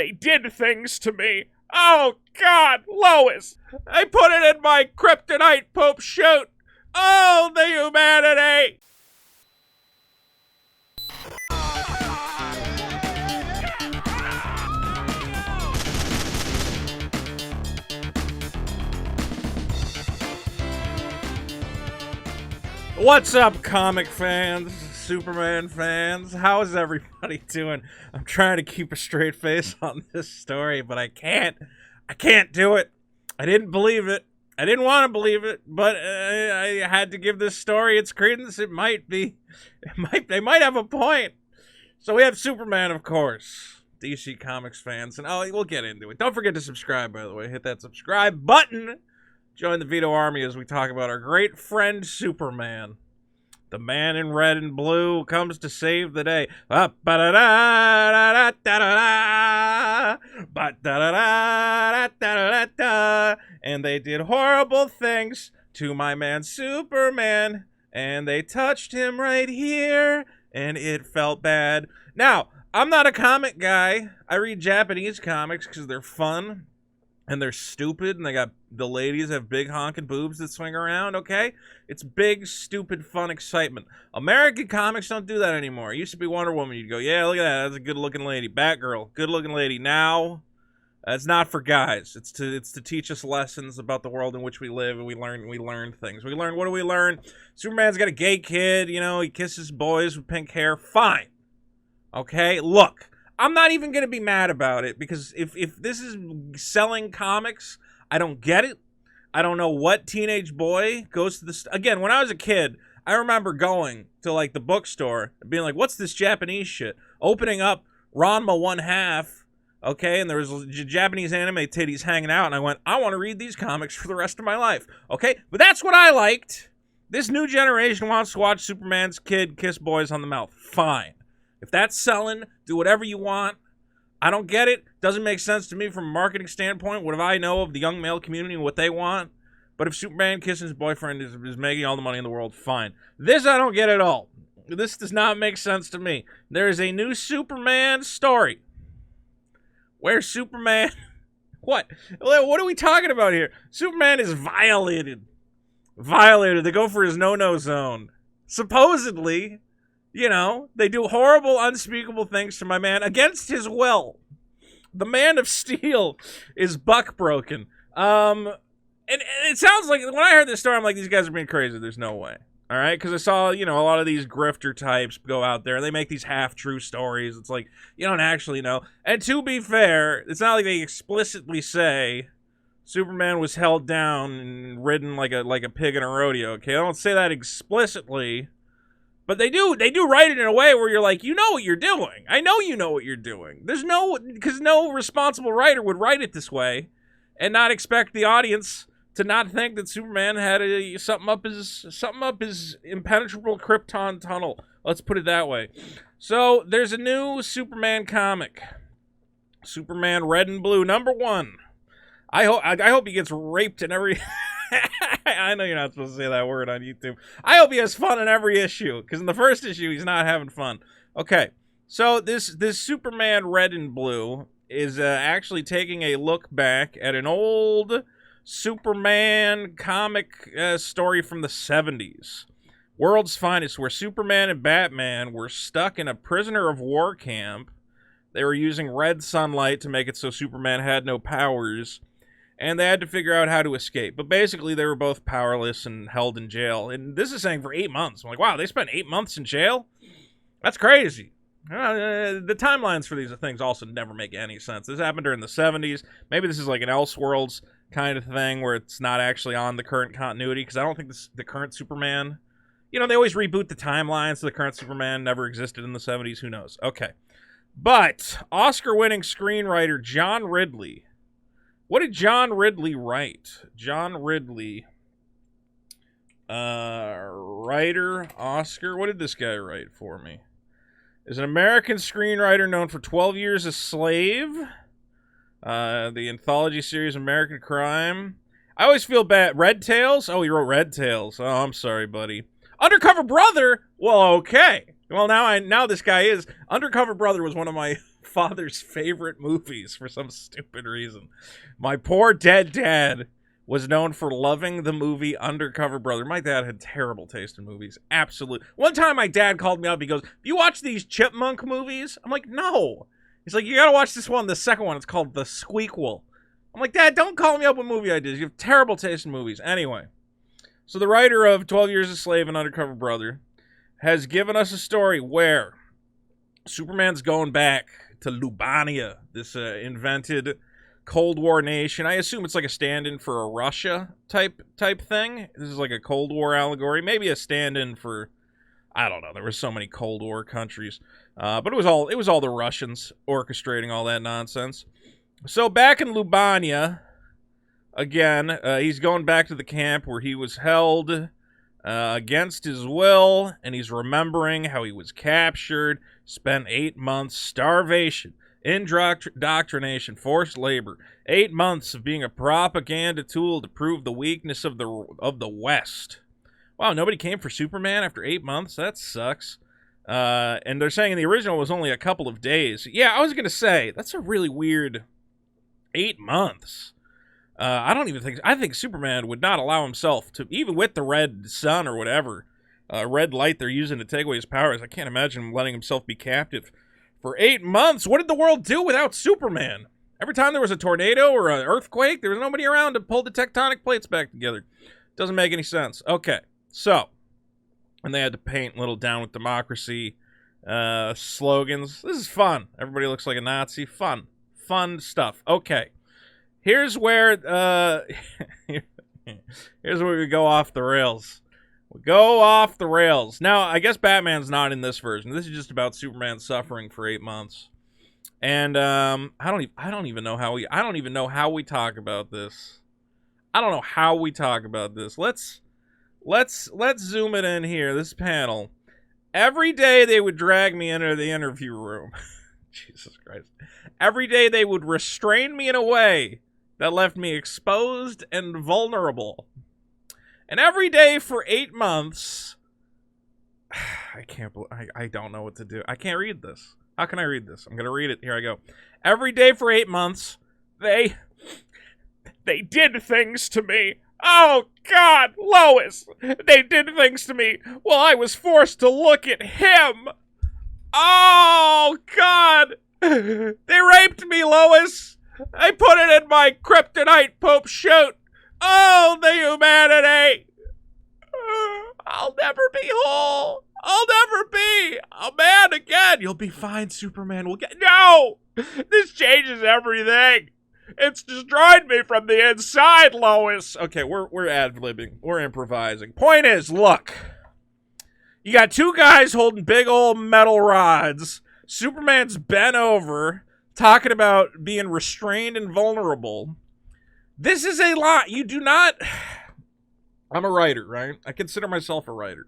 They did things to me. Oh, God, Lois. I put it in my Kryptonite poop chute. Oh, the humanity. What's up, comic fans, Superman fans? How is everybody doing? I'm trying to keep a straight face on this story, but I can't. I can't do it. I didn't believe it. I didn't want to believe it, but I had to give this story its credence. It might be. They might have a point. So we have Superman, of course. DC Comics fans, and we'll get into it. Don't forget to subscribe, by the way. Hit that subscribe button. Join the Veto Army as we talk about our great friend Superman. The man in red and blue comes to save the day. And they did horrible things to my man Superman. And they touched him right here. And it felt bad. Now, I'm not a comic guy. I read Japanese comics because they're fun. And they're stupid, and the ladies have big honking boobs that swing around, okay? It's big, stupid, fun excitement. American comics don't do that anymore. It used to be Wonder Woman. You'd go, yeah, look at that. That's a good-looking lady. Batgirl, good-looking lady. Now, it's not for guys. It's to teach us lessons about the world in which we live, and we learn things. What do we learn? Superman's got a gay kid, he kisses boys with pink hair. Fine. Okay? Look. I'm not even going to be mad about it, because if this is selling comics, I don't get it. I don't know what teenage boy goes to this. Again, when I was a kid, I remember going to, the bookstore and being like, what's this Japanese shit? Opening up Ranma 1/2, okay, and there was Japanese anime titties hanging out, and I went, I want to read these comics for the rest of my life, okay? But that's what I liked. This new generation wants to watch Superman's kid kiss boys on the mouth. Fine. If that's selling, do whatever you want. I don't get it. Doesn't make sense to me from a marketing standpoint. What do I know of the young male community and what they want? But if Superman kissing his boyfriend is making all the money in the world, fine. This I don't get at all. This does not make sense to me. There is a new Superman story where Superman... What? What are we talking about here? Superman is violated. They go for his no-no zone. Supposedly... they do horrible, unspeakable things to my man against his will. The Man of Steel is buck-broken. And it sounds like, when I heard this story, I'm like, these guys are being crazy. There's no way. All right? Because I saw, a lot of these grifter types go out there. They make these half-true stories. It's like, you don't actually know. And to be fair, it's not like they explicitly say Superman was held down and ridden like a pig in a rodeo, okay? I don't say that explicitly. But they do write it in a way where you're like, you know what you're doing. I know you know what you're doing. Because no responsible writer would write it this way and not expect the audience to not think that Superman had something up his impenetrable Krypton tunnel. Let's put it that way. So there's a new Superman comic, Superman Red and Blue, #1. I hope he gets raped in every. I know you're not supposed to say that word on YouTube. I hope he has fun in every issue, because in the first issue, he's not having fun. Okay, so this Superman Red and Blue is actually taking a look back at an old Superman comic story from the 70s. World's Finest, where Superman and Batman were stuck in a prisoner of war camp. They were using red sunlight to make it so Superman had no powers. And they had to figure out how to escape. But basically, they were both powerless and held in jail. And this is saying for 8 months. I'm like, wow, they spent 8 months in jail? That's crazy. The timelines for these things also never make any sense. This happened during the 70s. Maybe this is like an Elseworlds kind of thing where it's not actually on the current continuity. Because I don't think the current Superman... they always reboot the timeline, so the current Superman never existed in the 70s. Who knows? Okay. But Oscar-winning screenwriter John Ridley... What did John Ridley write? John Ridley, writer, Oscar. What did this guy write for me? Is an American screenwriter known for 12 Years a Slave, the anthology series American Crime. I always feel bad. Red Tails? Oh, he wrote Red Tails. Oh, I'm sorry, buddy. Undercover Brother? Well, okay. Well, now this guy is. Undercover Brother was one of my father's favorite movies for some stupid reason. My poor dead dad was known for loving the movie Undercover Brother. My dad had terrible taste in movies. Absolutely. One time my dad called me up. He goes, "You watch these chipmunk movies?" I'm like, "No." He's like, "You gotta watch this one, the second one. It's called The Squeakquel." I'm like, "Dad, don't call me up with movie ideas. You have terrible taste in movies." Anyway, so the writer of 12 Years a Slave and Undercover Brother has given us a story where Superman's going back to Lubania, this invented Cold War nation. I assume it's like a stand-in for a Russia type thing. This is like a Cold War allegory. Maybe a stand-in for, I don't know. There were so many Cold War countries. But it was all the Russians orchestrating all that nonsense. So back in Lubania, again, he's going back to the camp where he was held against his will, and he's remembering how he was captured, spent 8 months, starvation, indoctrination, forced labor, 8 months of being a propaganda tool to prove the weakness of the West. Wow, nobody came for Superman after 8 months? That sucks. And they're saying the original was only a couple of days. Yeah, I was going to say, that's a really weird 8 months. I think Superman would not allow himself to, even with the red sun or whatever, red light they're using to take away his powers, I can't imagine him letting himself be captive for 8 months. What did the world do without Superman? Every time there was a tornado or an earthquake, there was nobody around to pull the tectonic plates back together. Doesn't make any sense. Okay, so, and they had to paint little "Down with Democracy" slogans. This is fun. Everybody looks like a Nazi. Fun stuff. Okay, here's where we go off the rails. We go off the rails. Now, I guess Batman's not in this version. This is just about Superman suffering for 8 months. And I don't even know how we talk about this. I don't know how we talk about this. Let's zoom it in here. This panel. Every day they would drag me into the interview room. Jesus Christ. Every day they would restrain me in a way that left me exposed and vulnerable. And every day for 8 months, I don't know what to do. I can't read this. How can I read this? I'm going to read it. Here I go. Every day for 8 months, they did things to me. Oh, God, Lois. They did things to me while I was forced to look at him. Oh, God. They raped me, Lois. I put it in my Kryptonite Pope shoot. Oh, the humanity. I'll never be whole. I'll never be a man again. You'll be fine, Superman. No! This changes everything. It's destroyed me from the inside, Lois. Okay, we're ad-libbing. We're improvising. Point is, look. You got two guys holding big old metal rods. Superman's bent over, talking about being restrained and vulnerable. This is a lot. You do not... I'm a writer, right? I consider myself a writer.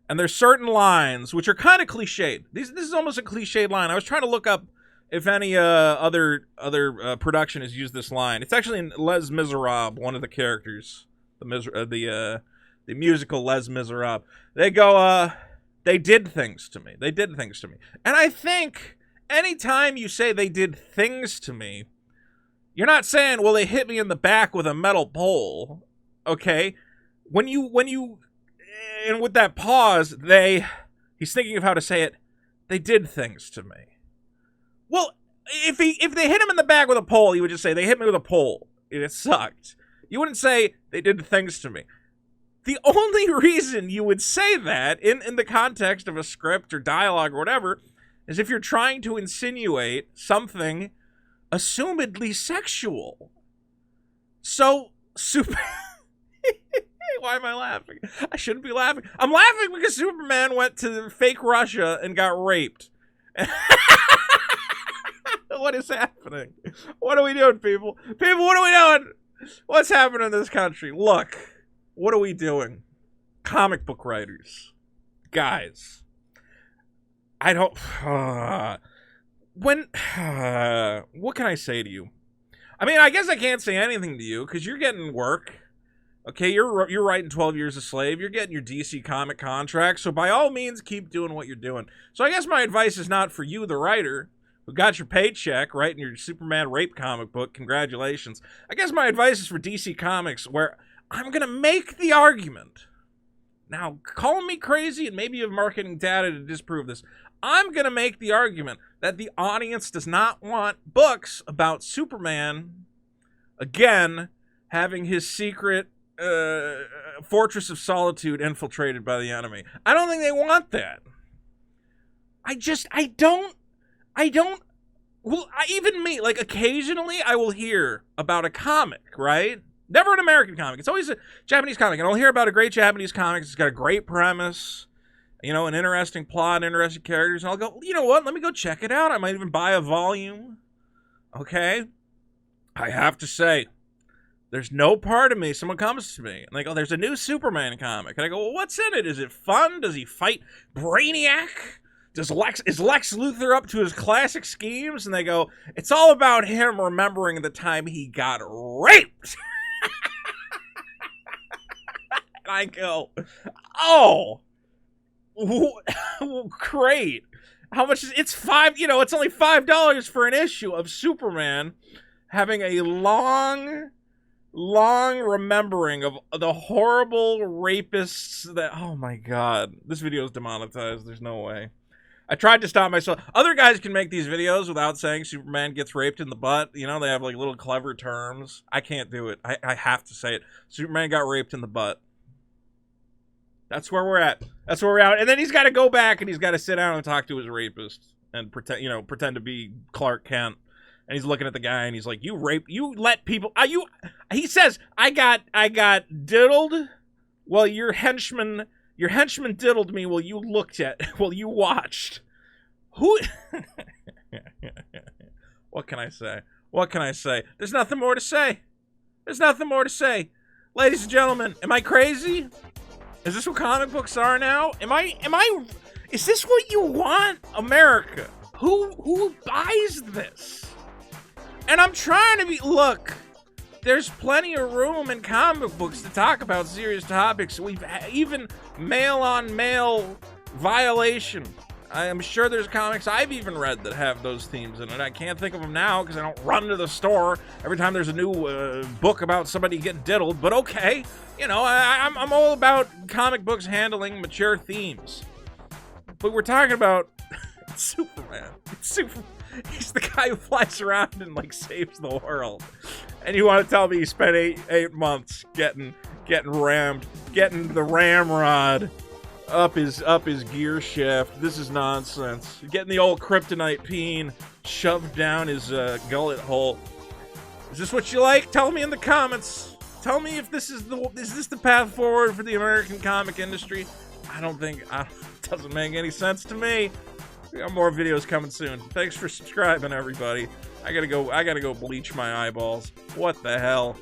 And there's certain lines which are kind of cliched. This is almost a cliched line. I was trying to look up if any other production has used this line. It's actually in Les Miserables, one of the characters, the musical Les Miserables. They go, they did things to me. They did things to me. And I think anytime you say they did things to me, you're not saying, well, they hit me in the back with a metal pole. Okay? When you, and with that pause, he's thinking of how to say it, they did things to me. Well, if they hit him in the back with a pole, you would just say, they hit me with a pole. It sucked. You wouldn't say, they did things to me. The only reason you would say that, in the context of a script or dialogue or whatever, is if you're trying to insinuate something assumedly sexual. So, why am I laughing? I shouldn't be laughing. I'm laughing because Superman went to fake Russia and got raped. What is happening? What are we doing, people? People, what are we doing? What's happening in this country? Look, what are we doing? Comic book writers. Guys. I don't... what can I say to you? I mean, I guess I can't say anything to you because you're getting work. Okay, you're writing 12 Years a Slave. You're getting your DC comic contract. So by all means, keep doing what you're doing. So I guess my advice is not for you, the writer, who got your paycheck writing your Superman rape comic book. Congratulations. I guess my advice is for DC Comics, where I'm going to make the argument. Now, call me crazy, and maybe you have marketing data to disprove this. I'm going to make the argument that the audience does not want books about Superman, again, having his secret fortress of solitude infiltrated by the enemy. I don't think they want that. Even me, like, occasionally I will hear about a comic, right? Never an American comic. It's always a Japanese comic. And I'll hear about a great Japanese comic. It's got a great premise, you know, an interesting plot, interesting characters. And I'll go, you know what? Let me go check it out. I might even buy a volume. Okay? I have to say, there's no part of me, someone comes to me, and they go, there's a new Superman comic. And I go, well, what's in it? Is it fun? Does he fight Brainiac? Is Lex Luthor up to his classic schemes? And they go, it's all about him remembering the time he got raped. And I go, oh, great. How much is it's it's only $5 for an issue of Superman having a long remembering of the horrible rapists that, oh my God, this video is demonetized. There's no way. I tried to stop myself. Other guys can make these videos without saying Superman gets raped in the butt. You know, they have like little clever terms. I can't do it. I have to say it. Superman got raped in the butt. That's where we're at. That's where we're at. And then he's got to go back and he's got to sit down and talk to his rapist and pretend to be Clark Kent. And he's looking at the guy and he's like, you let people, he says, I got diddled. Well, your henchman diddled me while you watched. Who? What can I say? What can I say? There's nothing more to say. There's nothing more to say. Ladies and gentlemen, am I crazy? Is this what comic books are now? Is this what you want, America? Who buys this? And I'm trying to look, there's plenty of room in comic books to talk about serious topics. We've even male-on-male violation. I am sure there's comics I've even read that have those themes in it. I can't think of them now because I don't run to the store every time there's a new book about somebody getting diddled. But okay, I'm all about comic books handling mature themes. But we're talking about Superman. He's the guy who flies around and saves the world. And you want to tell me he spent eight months getting rammed, getting the ramrod up his gear shaft. This is nonsense. Getting the old kryptonite peen shoved down his gullet hole. Is this what you like? Tell me in the comments. Tell me if this is the path forward for the American comic industry. It doesn't make any sense to me. We got more videos coming soon. Thanks for subscribing, everybody. I gotta go bleach my eyeballs. What the hell?